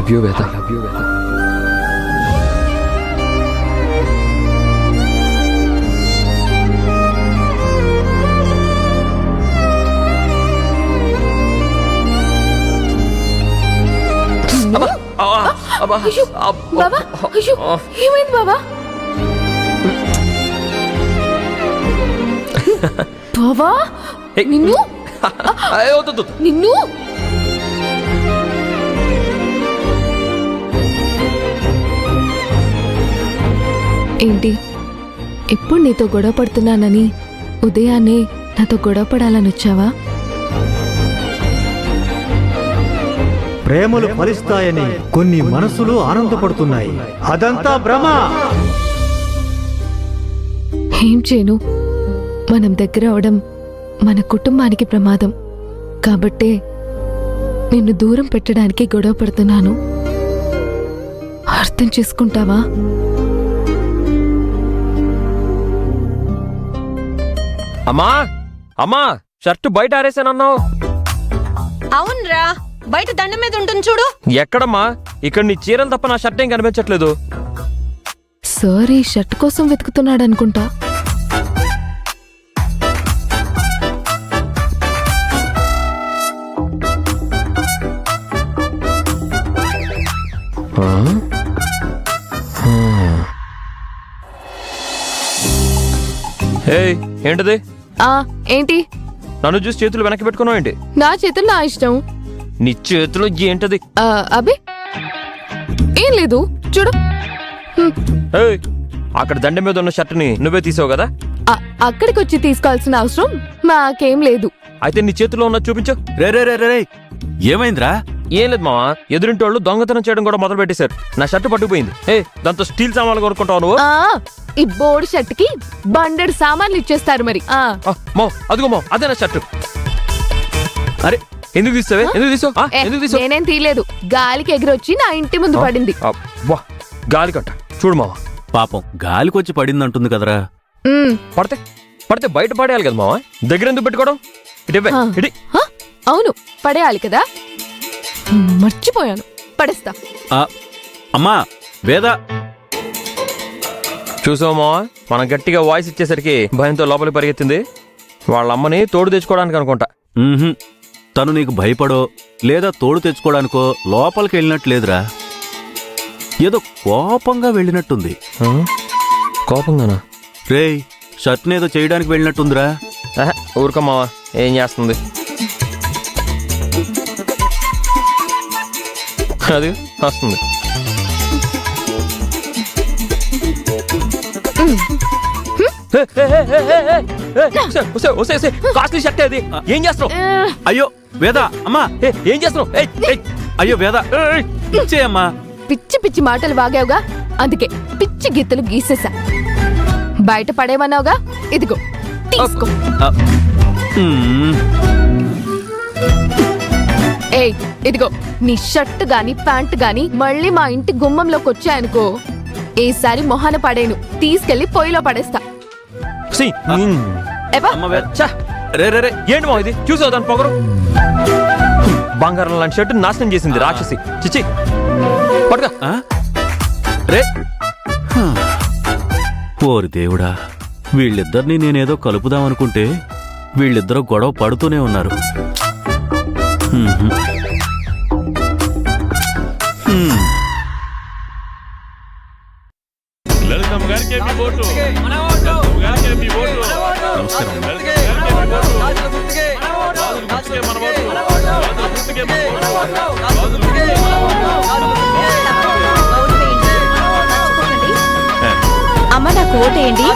Love you వేద. బాబా ఏమైంది బాబా? బాబా నిన్ను నిన్ను ఏంటి ఎప్పుడు నీతో గొడవ పడుతున్నానని ఉదయాన్నే నాతో గొడవ పడాలని వచ్చావా? ప్రేమలు ఫలిస్తాయని కొన్ని మనసులు ఆనందపడుతున్నాయి. అదంతా భ్రమ. ఏం చేయను, మనం దగ్గర అవడం మన కుటుంబానికి ప్రమాదం కాబట్టే నిన్ను దూరం పెట్టడానికి గొడవ పడుతున్నాను. అర్థం చేసుకుంటావా? అమ్మా అమ్మా షర్టు బయట ఆరేసానన్నావు. అవునరా, బయట దండం మీద ఉంటుంది చూడు. ఎక్కడమ్మా? ఇక్కడ నీ చీరలు తప్ప నా షర్ట్ ఏం కనిపించట్లేదు. సార్ ఈ షర్ట్ కోసం వెతుకుతున్నాడు అనుకుంటా. ఏంటిది? ఏంటి? నన్ను చూసి చేతులు వెనక్కి పెట్టుకున్నావు ఏంటి? నా చేతులు నా ఇష్టం. నీ చేతులు ఏంటది? అబే ఏం లేదు, చూడు. అక్కడ దండ మీద ఉన్న షర్ట్ని నువ్వే తీసావు కదా? అక్కడికి వచ్చి తీసుకోవాల్సిన అవసరం మాకేం లేదు. అయితే నీ చేతిలో ఉన్న చూపించు. రే ఏమైందిరా? ఏం లేదు మావా, ఎదురింటి వాళ్ళు దొంగతనం చేయడం కూడా మొదలు పెట్టేశారు. నా షర్ట్ పట్టుకుపోయింది. దాంతో స్టీల్ సామాన్లు కొనుక్కుంటావు నువ్వు? ఈ బోర్డు షర్ట్ కి బండెడు సామాన్లు ఇచ్చేస్తారు మరి. అదిగో మో, అదే నా షర్ట్. అరే ఎందుకు తీసావే? ఎందుకు తీసావు? నేనేం తీయలేదు, గాలికి ఎగిరొచ్చి నా ఇంటి ముందు పడింది. గాలి కట్ట చూడు మావా. పాపం గాలికొచ్చి పడిందంటుంది కదరా. పడితే బయట పడేయాలి కదా మావా, దగ్గర ఎందుకు పెట్టుకోవడం? ఇటు. అవును, పడేయాలి కదా, మర్చిపోయాను, పడేస్తా. అమ్మా వేద, చూసావు మావా, మనం గట్టిగా వాయిస్ ఇచ్చేసరికి భయంతో లోపలికి పరిగెత్తింది. వాళ్ళ అమ్మని తోడు తెచ్చుకోవడానికి అనుకుంటా. తను నీకు భయపడో లేదా తోడు తెచ్చుకోవడానికో లోపలికి వెళ్ళినట్టు లేదురా, ఏదో కోపంగా వెళ్ళినట్టుంది. కోపంగానా? రేయ్, షర్ట్నేదో చేయడానికి వెళ్ళినట్టుందిరా. ఊరుకోమావా, ఏం చేస్తుంది? అది వస్తుంది. కాస్ట్లీ షర్ట్ అది, ఏం చేస్తున్నావు? అయ్యో వేద, అమ్మా ఏం చేస్తున్నావు? అయ్యో వేద, ఇచ్చేయమ్మా. పిచ్చి పిచ్చి మాటలు వాగావుగా, అందుకే పిచ్చి గీతలు గీసేసా. బయట పడేవన్నావుగా, ఇదిగో తీసుకో. ఇదిగో నీ షర్ట్ గాని ప్యాంట్ గాని మళ్ళీ మా ఇంటి గుమ్మంలోకి వచ్చాయనుకో, ఈసారి మొహాన పడేను, తీసుకెళ్లి పొయ్యిలో పడేస్తా. ఏంటి మా ఇది? చూసావు దాని పొగరు? బంగారం లాంటి షర్ట్ నాశనం చేసింది రాక్షసి. చిచ్చి పడుగా. రే ఓరి దేవుడా, వీళ్ళిద్దరినీ నేనేదో కలుపుదామనుకుంటే వీళ్ళిద్దరూ గొడవ పడుతూనే ఉన్నారు. అమ్మ నాకు ఓటేయండి.